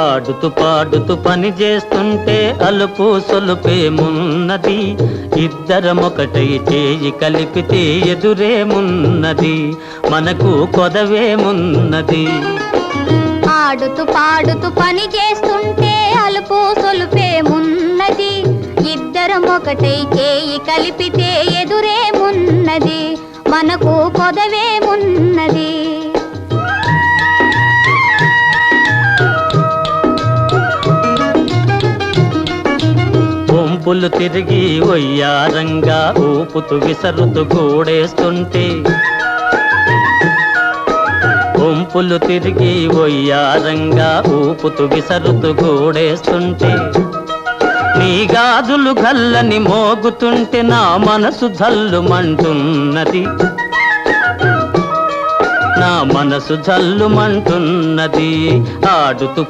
ఆడుతూ పాడుతూ పని చేస్తుంటే అలుపు సొలుపేమున్నది, ఇద్దరమొకటై చేయి కలిపితే ఎదురేమున్నది, మనకు కొదవేమున్నది. ఆడుతూ పాడుతూ పని చేస్తుంటే అలుపు సొలుపేమున్నది, ఇద్దరం ఒకటై చేయి కలిపితే ఎదురేమున్నది, మనకు కొదవేమున్నది. వంపులు తిరిగి వయ్యారంగా ఊపుతూ విసరుతూ గూడేస్తుంటే, వంపులు తిరిగి వయ్యారంగా ఊపుతూ విసరుతూ గూడేస్తుంటే, నీ గాజులు గల్లని మోగుతుంటే నా మనసు జల్లుమంటున్నది, నా మనసు జల్లుమంటున్నది. ఆడుతూ